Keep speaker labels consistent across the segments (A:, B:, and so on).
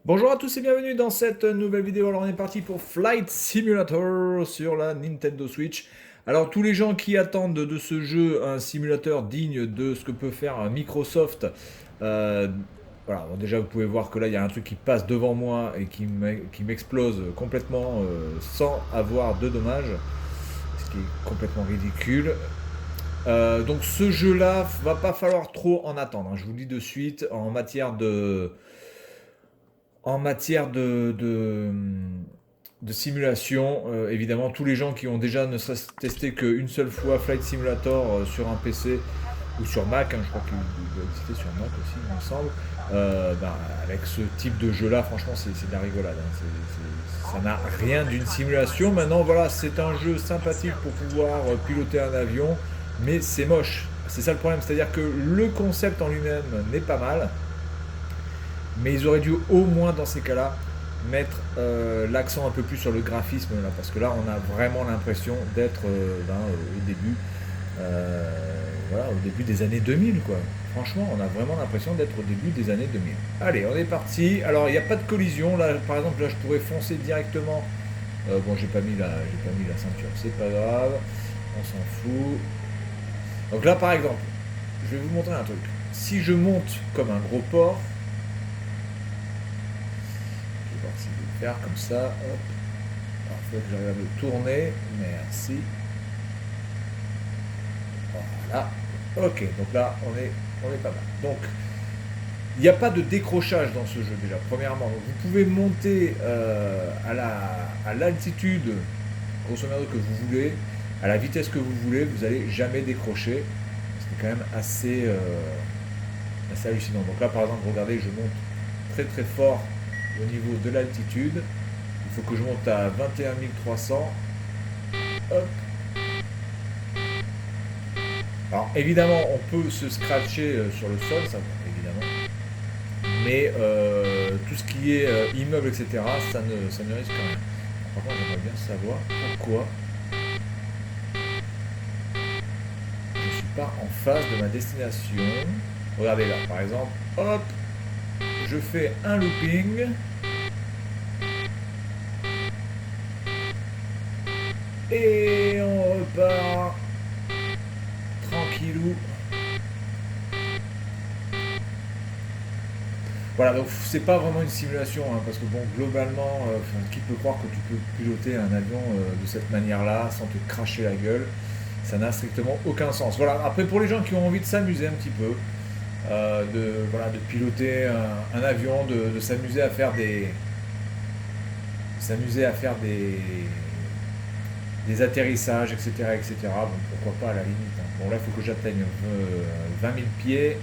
A: Bonjour à tous et bienvenue dans cette nouvelle vidéo. Alors on est parti pour Flight Simulator sur la Nintendo Switch. Alors tous les gens qui attendent de ce jeu un simulateur digne de ce que peut faire Microsoft, euh, voilà, bon, déjà vous pouvez voir que là il y a un truc qui passe devant moi et qui m'explose complètement sans avoir de dommages, ce qui est complètement ridicule. Donc ce jeu-là, va pas falloir trop en attendre, hein. Je vous le dis de suite, en matière de simulation, évidemment, tous les gens qui ont déjà ne serait-ce testé qu'une seule fois Flight Simulator sur un PC ou sur Mac, hein, je crois qu'il doit exister sur Mac aussi, il me semble, ben, avec ce type de jeu-là, franchement, c'est de la rigolade, hein. Ça n'a rien d'une simulation. Maintenant, voilà, c'est un jeu sympathique pour pouvoir piloter un avion, mais c'est moche. C'est ça le problème, c'est-à-dire que le concept en lui-même n'est pas mal, mais ils auraient dû au moins dans ces cas-là mettre l'accent un peu plus sur le graphisme là, parce que là on a vraiment l'impression d'être au début, voilà, au début des années 2000 quoi. Franchement, on a vraiment l'impression d'être au début des années 2000. Allez, on est parti. Alors il n'y a pas de collision là, par exemple là je pourrais foncer directement. Bon, j'ai pas mis la ceinture, c'est pas grave, on s'en fout. Donc là par exemple, je vais vous montrer un truc. Si je monte comme un gros porc, je vais voir si je vais le faire comme ça. Hop. Alors, il faut que j'arrive à le tourner. Merci. Voilà. Ok, donc là, on est pas mal. Donc, il n'y a pas de décrochage dans ce jeu déjà, premièrement. Donc, vous pouvez monter à l'altitude, grosso modo, que vous voulez, à la vitesse que vous voulez, vous n'allez jamais décrocher. C'est quand même assez hallucinant. Donc là, par exemple, regardez, je monte très très fort au niveau de l'altitude. Il faut que je monte à 21 300. Hop. Alors évidemment, on peut se scratcher sur le sol, ça évidemment. Mais tout ce qui est immeuble, etc., ça ne risque rien. Par contre, j'aimerais bien savoir pourquoi je ne suis pas en face de ma destination. Regardez là, par exemple, hop, je fais un looping. Et on repart tranquillou. Voilà, donc c'est pas vraiment une simulation, hein, parce que bon, globalement, qui peut croire que tu peux piloter un avion de cette manière-là, sans te cracher la gueule. Ça n'a strictement aucun sens. Voilà, après pour les gens qui ont envie de s'amuser un petit peu, de piloter un avion, de s'amuser à faire des atterrissages, etc., etc. Bon, pourquoi pas à la limite, hein. Bon, là, il faut que j'atteigne 20 000 pieds,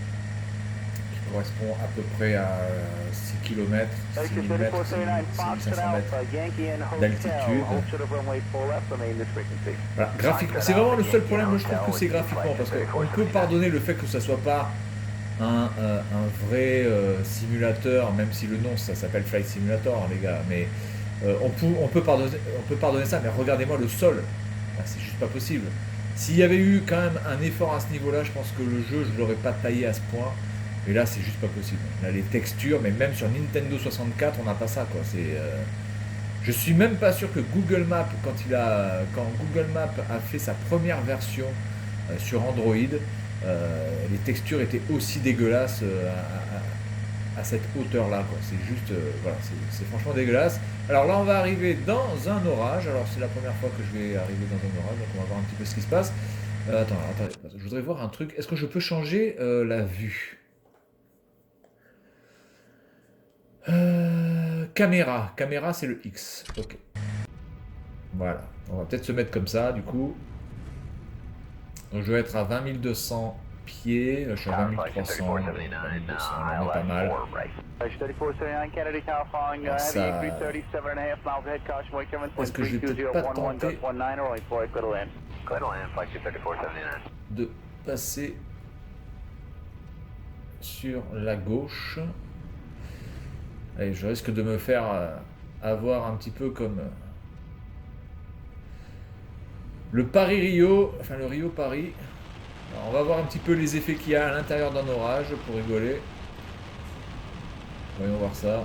A: qui correspond à peu près à 6 km, 6 000 mètres, 6 500 mètres d'altitude. Voilà, graphiquement, c'est vraiment le seul problème, moi, je trouve que c'est graphiquement, parce qu'on peut pardonner le fait que ça soit pas un vrai simulateur, même si le nom, ça s'appelle Flight Simulator, hein, les gars, mais on peut pardonner ça, mais regardez-moi le sol. Ah, c'est juste pas possible. S'il y avait eu quand même un effort à ce niveau-là, je pense que le jeu, je l'aurais pas taillé à ce point. Mais là, c'est juste pas possible. Là, les textures, mais même sur Nintendo 64, on n'a pas ça, quoi. Je suis même pas sûr que Google Maps, quand Google Maps a fait sa première version sur Android, les textures étaient aussi dégueulasses à cette hauteur-là, quoi. C'est juste, voilà, c'est franchement dégueulasse. Alors là, on va arriver dans un orage. Alors c'est la première fois que je vais arriver dans un orage, donc on va voir un petit peu ce qui se passe. Attendez, je voudrais voir un truc. Est-ce que je peux changer la vue? Caméra, c'est le X. Ok. Voilà. On va peut-être se mettre comme ça, du coup. Donc je vais être à 20 200 pieds. Là, je suis à 20 300. 20 200, on est pas mal. Alors ça... Est-ce que je vais peut-être pas tenter de passer sur la gauche? Allez, je risque de me faire avoir un petit peu comme le Paris-Rio, enfin le Rio-Paris. Alors, on va voir un petit peu les effets qu'il y a à l'intérieur d'un orage pour rigoler. Voyons voir ça.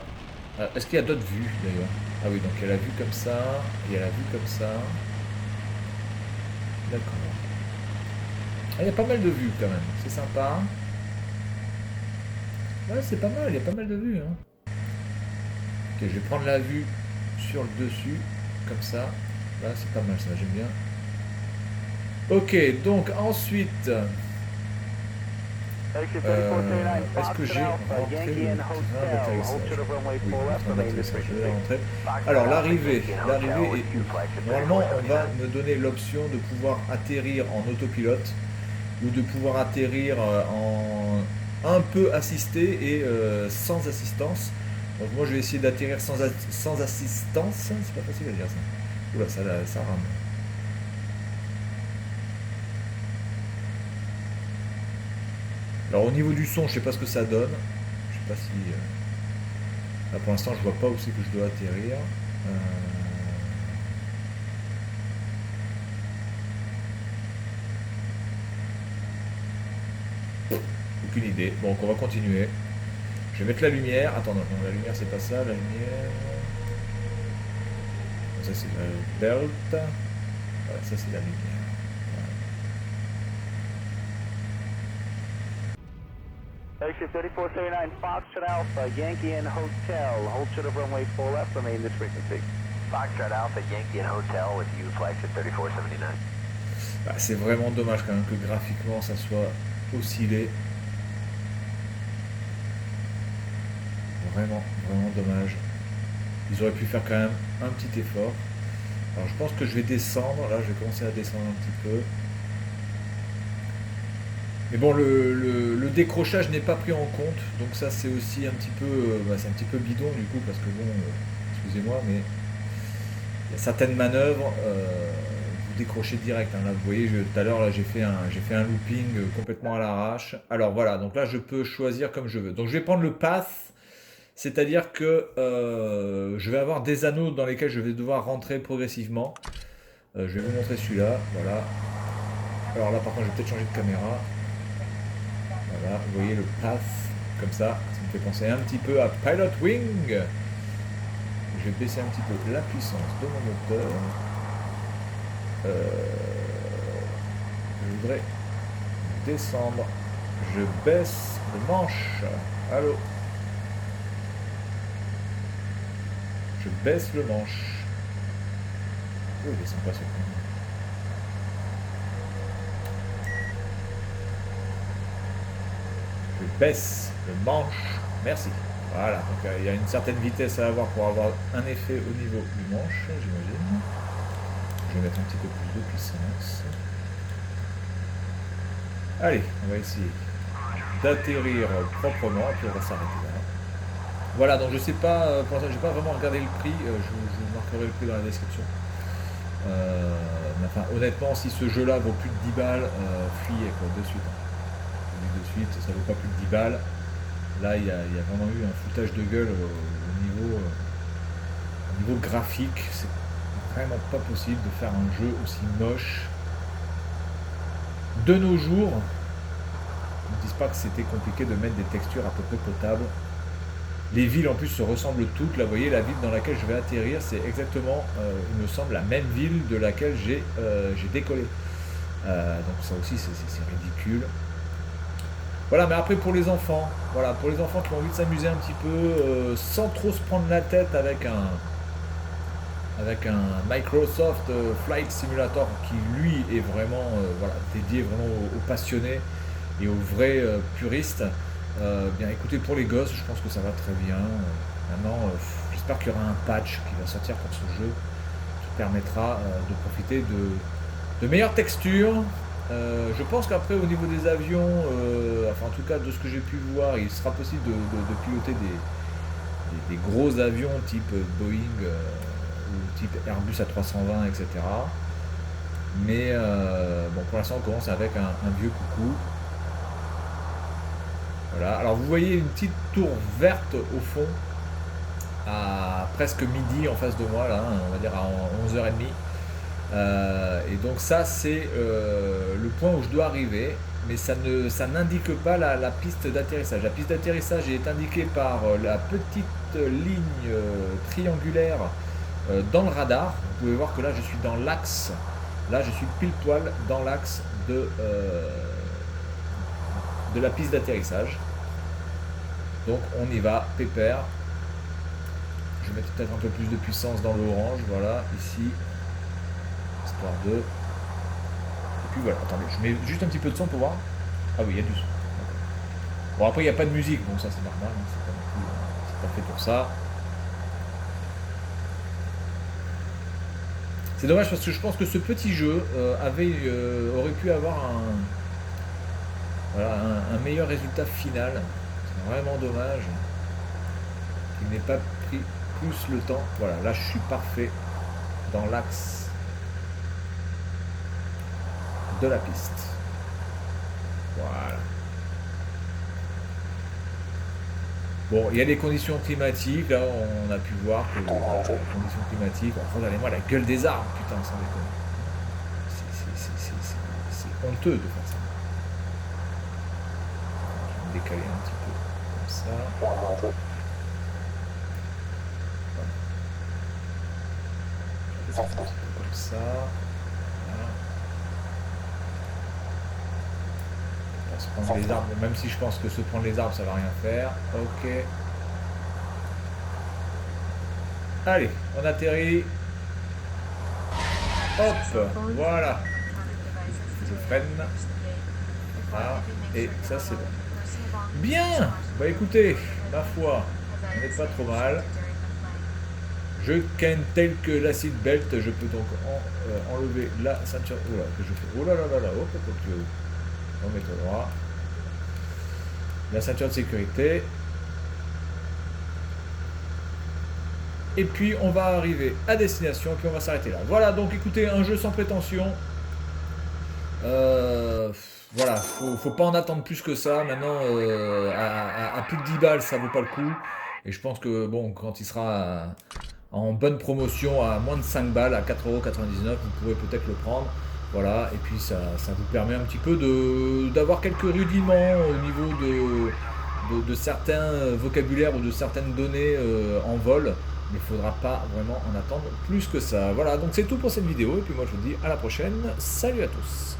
A: Est-ce qu'il y a d'autres vues d'ailleurs? Ah oui, donc il y a la vue comme ça, il y a la vue comme ça. D'accord. Ah, il y a pas mal de vues quand même, c'est sympa. Ouais, c'est pas mal, il y a pas mal de vues. Hein. Ok, je vais prendre la vue sur le dessus, comme ça. Là, c'est pas mal, ça, j'aime bien. Ok, donc ensuite, est-ce que j'ai rentré le train d'atterrissage? Oui, le train d'atterrissage, je vais rentrer. Alors, l'arrivée est où? Normalement, on va me donner l'option de pouvoir atterrir en autopilote ou de pouvoir atterrir en un peu assisté et sans assistance. Donc moi, je vais essayer d'atterrir sans assistance. C'est pas facile à dire ça. Oula, ça rame. Alors au niveau du son, je sais pas ce que ça donne. Je sais pas si... Là pour l'instant je vois pas où c'est que je dois atterrir. Aucune idée. Bon, donc on va continuer. Je vais mettre la lumière. Attends, non, la lumière c'est pas ça. La lumière... Ça c'est la belt. Voilà, ça c'est la lumière.
B: Exit 3479 Foxtrot Alpha, Yankee and Hotel. Hold short of runway 4 left, remain this frequency.
C: Foxtrot Alpha, Yankee and Hotel with you, flight 3479.
A: Bah, c'est vraiment dommage quand même que graphiquement ça soit oscillé. Vraiment, vraiment dommage. Ils auraient pu faire quand même un petit effort. Alors je pense que je vais descendre. Là, je vais commencer à descendre un petit peu. Mais bon, le décrochage n'est pas pris en compte, donc ça c'est aussi un petit peu, c'est un petit peu bidon du coup, parce que bon, excusez-moi, mais il y a certaines manœuvres, vous décrochez direct. Hein. Là, vous voyez, tout à l'heure, là, j'ai fait un looping complètement à l'arrache. Alors voilà, donc là je peux choisir comme je veux. Donc je vais prendre le path, c'est-à-dire que je vais avoir des anneaux dans lesquels je vais devoir rentrer progressivement. Je vais vous montrer celui-là, voilà. Alors là par contre je vais peut-être changer de caméra. Voilà, vous voyez le path, comme ça me fait penser un petit peu à Pilot Wing. Je vais baisser un petit peu la puissance de mon moteur. Je voudrais descendre. Je baisse le manche. Allô? Je baisse le manche. Oh, il descend pas sur le point. Je baisse le manche, merci. Voilà, donc il y a une certaine vitesse à avoir pour avoir un effet au niveau du manche, j'imagine. Je vais mettre un petit peu plus de puissance. Allez, on va essayer d'atterrir proprement, et puis on va s'arrêter là. Voilà, donc je sais pas, pour l'instant j'ai pas vraiment regardé le prix, je vous marquerai le prix dans la description. Mais enfin, honnêtement, si ce jeu-là vaut plus de 10 balles, fuyez quoi, de suite. De suite, ça vaut pas plus de 10 balles. Là, il y a vraiment eu un foutage de gueule au niveau graphique. C'est vraiment pas possible de faire un jeu aussi moche. De nos jours, ne me disent pas que c'était compliqué de mettre des textures à peu près potables. Les villes en plus se ressemblent toutes. Là, vous voyez, la ville dans laquelle je vais atterrir, c'est exactement, il me semble, la même ville de laquelle j'ai décollé. Donc ça aussi, c'est ridicule. Voilà, mais après pour les enfants, voilà, pour les enfants qui ont envie de s'amuser un petit peu, sans trop se prendre la tête avec un Microsoft Flight Simulator qui lui est vraiment voilà, dédié vraiment aux passionnés et aux vrais puristes. Bien écoutez, pour les gosses, je pense que ça va très bien. Maintenant, j'espère qu'il y aura un patch qui va sortir pour ce jeu qui permettra de profiter de meilleures textures. Je pense qu'après au niveau des avions, enfin en tout cas de ce que j'ai pu voir, il sera possible de piloter des gros avions type Boeing ou type Airbus A320, etc. Mais bon, pour l'instant on commence avec un vieux coucou. Voilà, alors vous voyez une petite tour verte au fond, à presque midi en face de moi, là, on va dire à 11h30. Et donc ça c'est le point où je dois arriver. mais ça n'indique pas la piste d'atterrissage. La piste d'atterrissage est indiquée par la petite ligne triangulaire dans le radar. Vous pouvez voir que là je suis dans l'axe, là je suis pile poil dans l'axe de la piste d'atterrissage. Donc on y va, pépère. Je vais mettre peut-être un peu plus de puissance dans le orange, voilà, ici, histoire de... Et puis voilà, attendez, je mets juste un petit peu de son pour voir. Ah oui, il y a du son. Bon, après il n'y a pas de musique, donc ça c'est normal, hein, c'est pas fait pour ça. C'est dommage parce que je pense que ce petit jeu aurait pu avoir un meilleur résultat final. C'est vraiment dommage qu'il n'ait pas pris plus le temps. Voilà, là je suis parfait dans l'axe de la piste. Voilà. Bon, il y a des conditions climatiques, là on a pu voir que les conditions climatiques, regardez-moi la gueule des arbres, putain, sans déconner. C'est honteux de faire ça. Je vais me décaler un petit peu comme ça. Un petit peu comme ça. Voilà. Se prendre les arbres, même si je pense que se prendre les arbres ça va rien faire. Ok. Allez, on atterrit. Hop, voilà. Je freine. Ah, et ça c'est bon. Bien. Bah écoutez, ma foi, on n'est pas trop mal. Je ken tel que la seat belt, je peux donc enlever la ceinture. Oh là, que je fais. Oh là là là là, hop, hop, hop. Remettre droit. La ceinture de sécurité. Et puis on va arriver à destination, puis on va s'arrêter là. Voilà, donc écoutez, un jeu sans prétention. Voilà, faut pas en attendre plus que ça. Maintenant, à plus de 10 balles, ça vaut pas le coup. Et je pense que bon, quand il sera en bonne promotion à moins de 5 balles, à 4,99€, vous pourrez peut-être le prendre. Voilà, et puis ça vous permet un petit peu d'avoir quelques rudiments au niveau de certains vocabulaires ou de certaines données en vol. Mais il ne faudra pas vraiment en attendre plus que ça. Voilà, donc c'est tout pour cette vidéo. Et puis moi je vous dis à la prochaine. Salut à tous.